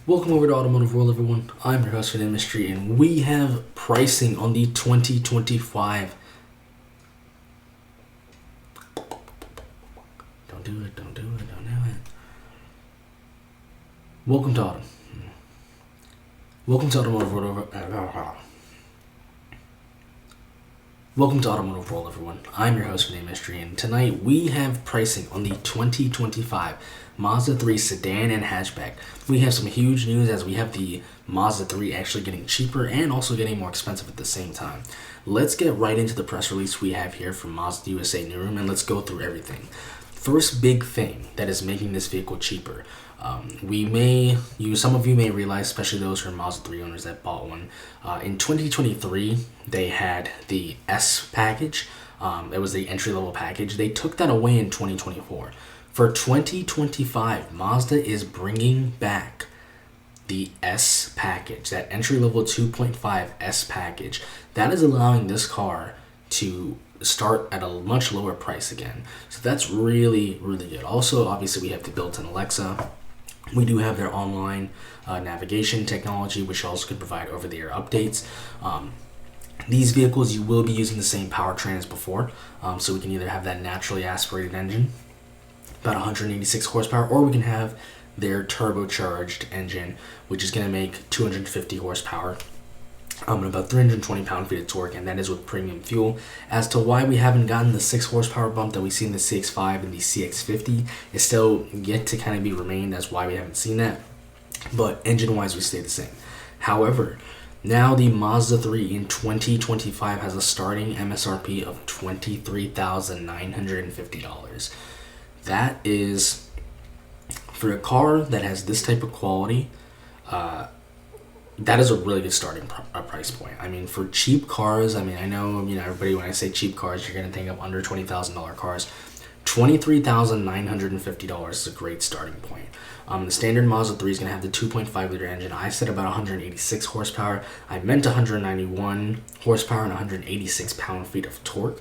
Welcome over to Automotive World, everyone. I'm your host for the industry, and we have pricing on the 2025. Don't do it. Welcome to Autumn. Welcome to Automotive World. Welcome to Automotive World, everyone. I'm your host for the industry, and tonight we have pricing on the 2025 Mazda3 Sedan and Hatchback. We have some huge news as we have the Mazda3 actually getting cheaper and also getting more expensive at the same time. Let's get right into the press release we have here from Mazda USA Newroom, and let's go through everything. First big thing that is making this vehicle cheaper. Some of you may realize, especially those who are Mazda 3 owners that bought one, in 2023 they had the S package. It was the entry-level package. They took that away in 2024. For 2025, Mazda is bringing back the S package, that entry-level 2.5 S package. That is allowing this car to start at a much lower price again. So that's really, really good. Also, obviously, we have the built-in Alexa. We do have their online navigation technology, which also could provide over-the-air updates. These vehicles, you will be using the same powertrain as before. So we can either have that naturally aspirated engine, about 186 horsepower, or we can have their turbocharged engine, which is going to make 250 horsepower. And about 320 pound-feet of torque, and that is with premium fuel. As to why we haven't gotten the 6 horsepower bump that we see in the CX-5 and the CX-50 is still yet to kind of be remained as why we haven't seen that. But engine-wise, we stay the same. However, now the Mazda 3 in 2025 has a starting MSRP of $23,950. That is, for a car that has this type of quality, that is a really good starting price point. I mean, for cheap cars, I know everybody, when I say cheap cars, you're going to think of under $20,000 cars. $23,950 is a great starting point. The standard Mazda 3 is going to have the 2.5 liter engine. I said about 186 horsepower. I meant 191 horsepower and 186 pound-feet of torque.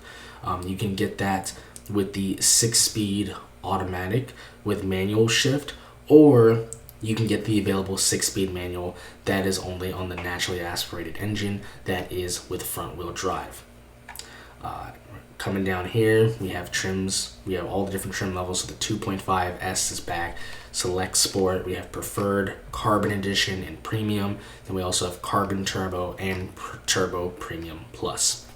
You can get that with the 6-speed automatic with manual shift, or you can get the available 6-speed manual that is only on the naturally aspirated engine that is with front-wheel drive. Coming down here, we have trims. We have all the different trim levels. So the 2.5 S is back. Select Sport. We have Preferred, Carbon Edition, and Premium. And we also have Carbon Turbo and Turbo Premium Plus.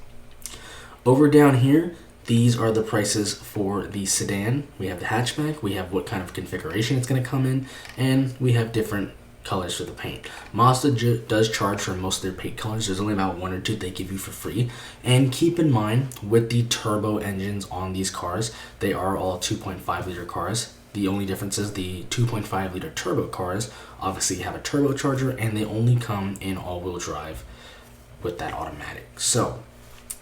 Over down here, these are the prices for the sedan. We have the hatchback, we have what kind of configuration it's going to come in, and we have different colors for the paint. Mazda does charge for most of their paint colors. There's only about 1 or 2 they give you for free. And keep in mind, with the turbo engines on these cars, they are all 2.5 liter cars. The only difference is the 2.5 liter turbo cars obviously have a turbocharger, and they only come in all-wheel drive with that automatic. So,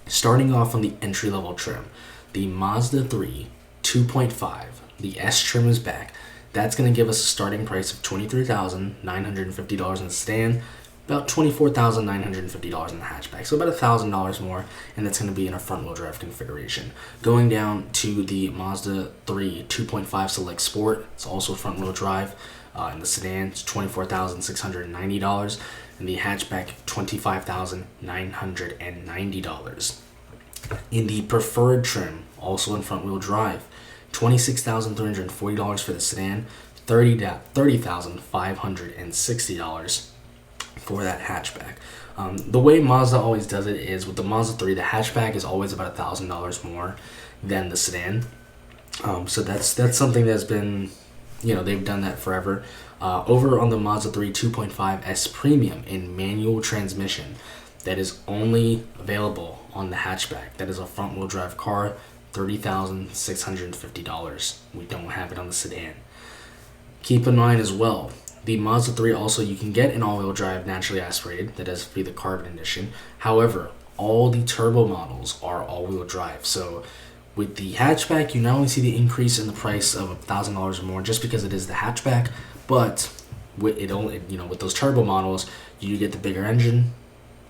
starting off on the entry-level trim, the Mazda 3 2.5, the S trim is back. That's going to give us a starting price of $23,950 in the sedan, about $24,950 in the hatchback, so about $1,000 more, and that's going to be in a front-wheel drive configuration. Going down to the Mazda 3 2.5 Select Sport, it's also front-wheel drive. In the sedan, it's $24,690. And the hatchback, $25,990. In the preferred trim, also in front-wheel drive, $26,340 for the sedan, $30,560 for that hatchback. The way Mazda always does it is with the Mazda 3, the hatchback is always about $1,000 more than the sedan. So that's something that's been, they've done that forever. Over on the Mazda 3 2.5 S Premium in manual transmission, that is only available on the hatchback. That is a front-wheel drive car, $30,650. We don't have it on the sedan. Keep in mind as well, the Mazda 3 also, you can get an all-wheel drive naturally aspirated. That does be the Carbon Edition. However, all the turbo models are all-wheel drive. So with the hatchback, you not only see the increase in the price of $1,000 more just because it is the hatchback, but with with those turbo models, you get the bigger engine,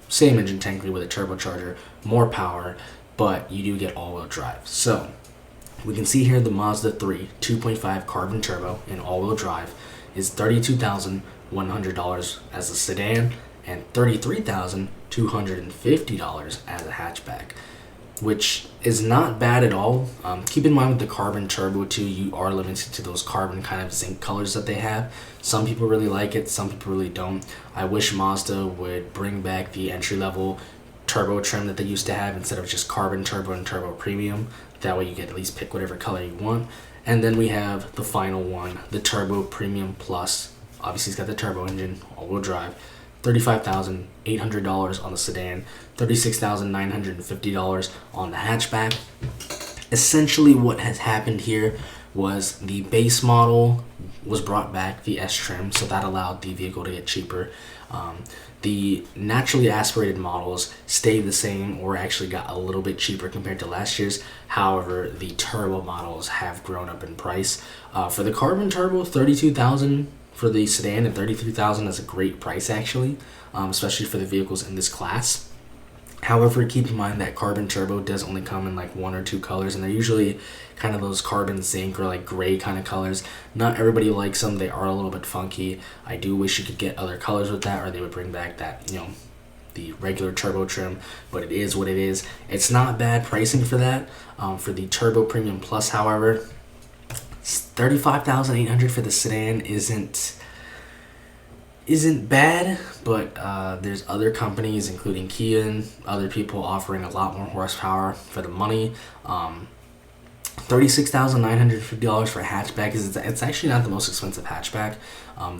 same engine technically with a turbocharger, more power, but you do get all-wheel drive. So we can see here the Mazda 3 2.5 carbon turbo in all-wheel drive is $32,100 $3,100 as a sedan and $33,250 as a hatchback, which is not bad at all. Keep in mind with the carbon turbo too, you are limited to those carbon kind of zinc colors that they have. Some people really like it, some people really don't. I wish Mazda would bring back the entry level turbo trim that they used to have instead of just carbon turbo and turbo premium. That way you get at least pick whatever color you want. And then we have the final one, the turbo premium plus. Obviously it's got the turbo engine, all-wheel drive. $35,800 on the sedan, $36,950 on the hatchback. Essentially what has happened here was the base model was brought back, the S trim, so that allowed the vehicle to get cheaper. The naturally aspirated models stayed the same or actually got a little bit cheaper compared to last year's. However, the turbo models have grown up in price. For the carbon turbo, $32,000 for the sedan and $33,000 is a great price actually, especially for the vehicles in this class. However, keep in mind that carbon turbo does only come in like one or two colors, and they're usually kind of those carbon zinc or like gray kind of colors. Not everybody likes them. They are a little bit funky. I do wish you could get other colors with that, or they would bring back that, the regular turbo trim, but it is what it is. It's not bad pricing for that. For the turbo premium plus, however, $35,800 for the sedan isn't bad, but there's other companies, including Kia and other people, offering a lot more horsepower for the money. $36,950 for a hatchback it's actually not the most expensive hatchback.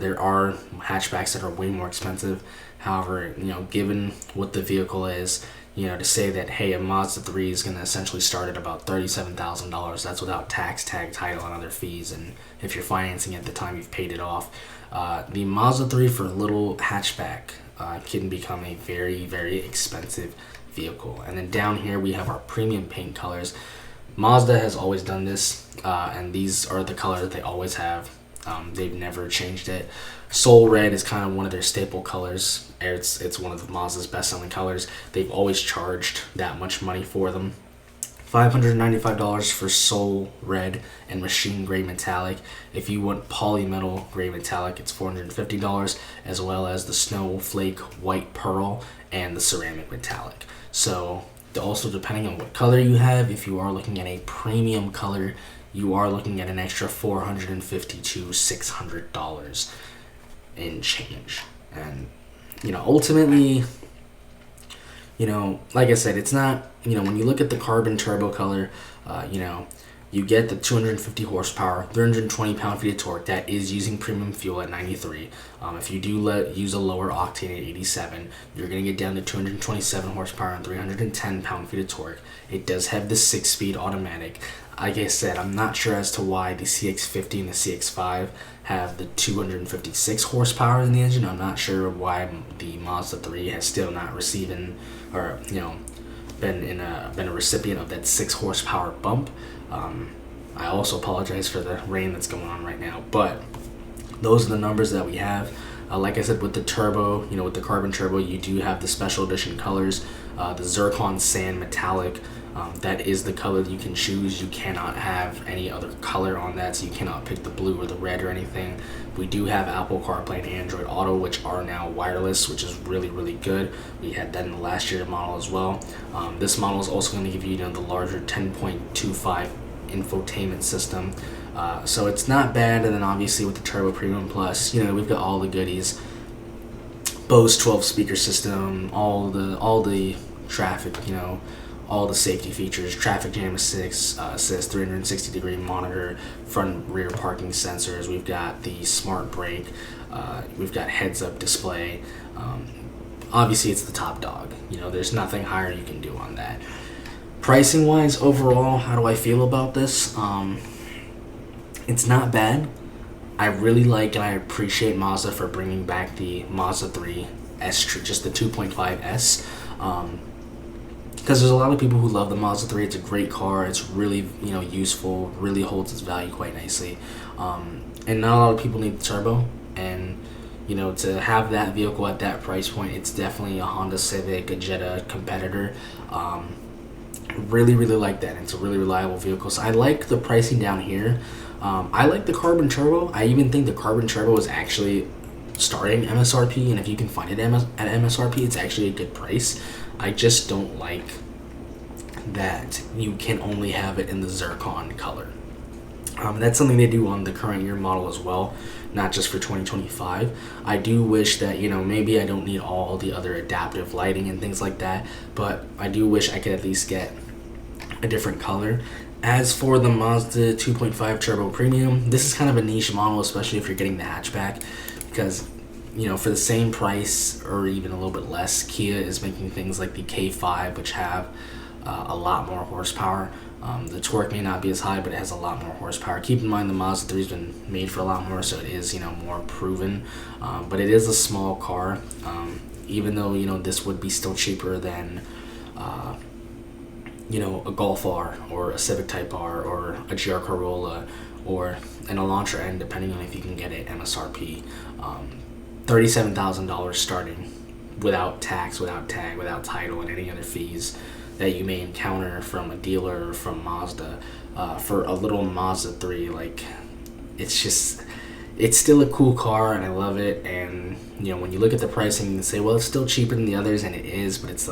There are hatchbacks that are way more expensive. However, given what the vehicle is, to say that, hey, a Mazda3 is going to essentially start at about $37,000. That's without tax, tag, title, and other fees. And if you're financing at the time you've paid it off, the Mazda3 for a little hatchback can become a very, very expensive vehicle. And then down here we have our premium paint colors. Mazda has always done this, and these are the colors that they always have. They've never changed it. Soul Red is kind of one of their staple colors. It's one of Mazda's best-selling colors. They've always charged that much money for them. $595 for Soul Red and Machine Gray Metallic. If you want Polymetal Gray Metallic, it's $450, as well as the Snowflake White Pearl and the Ceramic Metallic. So also, depending on what color you have, if you are looking at a premium color, you are looking at an extra $450 to $600 in change. And ultimately, like I said, it's not, when you look at the carbon turbo color, you get the 250 horsepower, 320 pound-feet of torque. That is using premium fuel at 93. If you do use a lower octane at 87, you're going to get down to 227 horsepower and 310 pound-feet of torque. It does have the 6-speed automatic. Like I said, I'm not sure as to why the CX-50 and the CX-5 have the 256 horsepower in the engine. I'm not sure why the Mazda 3 has still not receiving or been a recipient of that 6 horsepower bump. I also apologize for the rain that's going on right now, but those are the numbers that we have. Like I said, with the turbo, with the carbon turbo, you do have the special edition colors, the Zircon Sand Metallic. That is the color that you can choose. You cannot have any other color on that, so you cannot pick the blue or the red or anything. We do have Apple CarPlay and Android Auto, which are now wireless, which is really, really good. We had that in the last year model as well. This model is also going to give you, the larger 10.25 infotainment system. So it's not bad. And then obviously with the Turbo Premium Plus, we've got all the goodies. Bose 12 speaker system, all the traffic, all the safety features, traffic jam assist, 360-degree monitor, front and rear parking sensors. We've got the smart brake. We've got heads-up display. Obviously, it's the top dog. There's nothing higher you can do on that. Pricing-wise, overall, how do I feel about this? It's not bad. I really like and I appreciate Mazda for bringing back the Mazda 3 S, just the 2.5S. Because there's a lot of people who love the Mazda 3. It's a great car. It's really, useful. Really holds its value quite nicely. And not a lot of people need the turbo. And, to have that vehicle at that price point, it's definitely a Honda Civic, a Jetta competitor. Really, really like that. It's a really reliable vehicle. So I like the pricing down here. I like the carbon turbo. I even think the carbon turbo is actually starting MSRP, and if you can find it at MSRP, it's actually a good price. I just don't like that you can only have it in the zircon color. That's something they do on the current year model as well, not just for 2025. I do wish that, maybe I don't need all the other adaptive lighting and things like that, but I do wish I could at least get a different color. As for the Mazda 2.5 Turbo Premium, this is kind of a niche model, especially if you're getting the hatchback, because for the same price or even a little bit less, Kia is making things like the K5, which have a lot more horsepower. The torque may not be as high, but it has a lot more horsepower. Keep in mind the Mazda 3 has been made for a lot more, so it is more proven. But it is a small car, even though this would be still cheaper than a Golf R or a Civic Type R or a GR Corolla or an Elantra N, depending on if you can get it MSRP. $37,000 starting, without tax, without tag, without title, and any other fees that you may encounter from a dealer or from Mazda. For a little Mazda 3, it's still a cool car, and I love it. And when you look at the pricing, you can say, well, it's still cheaper than the others, and it is, but it's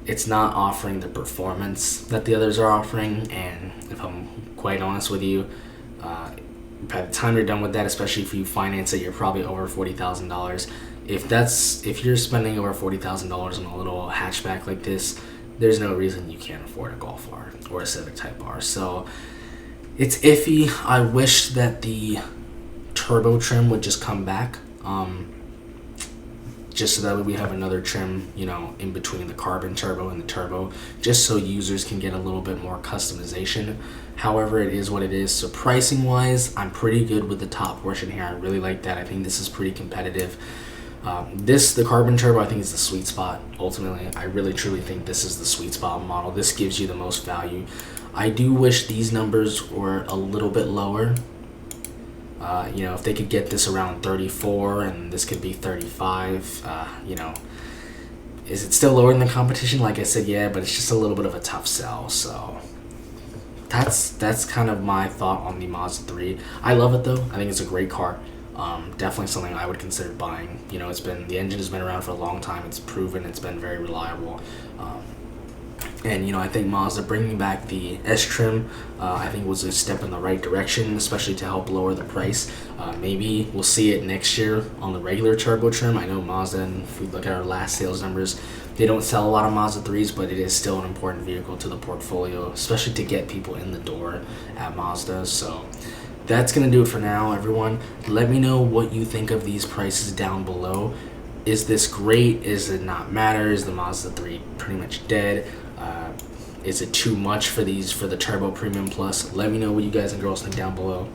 it's not offering the performance that the others are offering. And if I'm quite honest with you, by the time you're done with that, especially if you finance it, you're probably over $40,000. If you're spending over $40,000 on a little hatchback like this, there's no reason you can't afford a Golf R or a Civic Type R. So it's iffy. I wish that the turbo trim would just come back, just so that we have another trim, in between the carbon turbo and the turbo, just so users can get a little bit more customization. However, it is what it is. So pricing wise, I'm pretty good with the top portion here. I really like that. I think this is pretty competitive. The carbon turbo, I think, is the sweet spot. Ultimately, I really truly think this is the sweet spot model. This gives you the most value. I do wish these numbers were a little bit lower. If they could get this around 34 and this could be 35, is it still lower than the competition? Like I said, yeah, but it's just a little bit of a tough sell. So that's kind of my thought on the Mazda 3. I love it though. I think it's a great car. Definitely something I would consider buying. The engine has been around for a long time. It's proven. It's been very reliable. And I think Mazda bringing back the S trim, I think was a step in the right direction, especially to help lower the price. Maybe we'll see it next year on the regular turbo trim. I know Mazda, and if we look at our last sales numbers, they don't sell a lot of Mazda 3s, but it is still an important vehicle to the portfolio, especially to get people in the door at Mazda. So that's going to do it for now, everyone. Let me know what you think of these prices down below. Is this great? Is it not matter? Is the Mazda 3 pretty much dead? Is it too much for the Turbo Premium Plus? Let me know what you guys and girls think down below.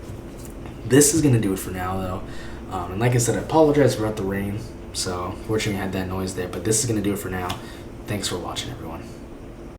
This is going to do it for now, though. And like I said, I apologize about the rain. So, fortunately, I had that noise there. But this is going to do it for now. Thanks for watching, everyone.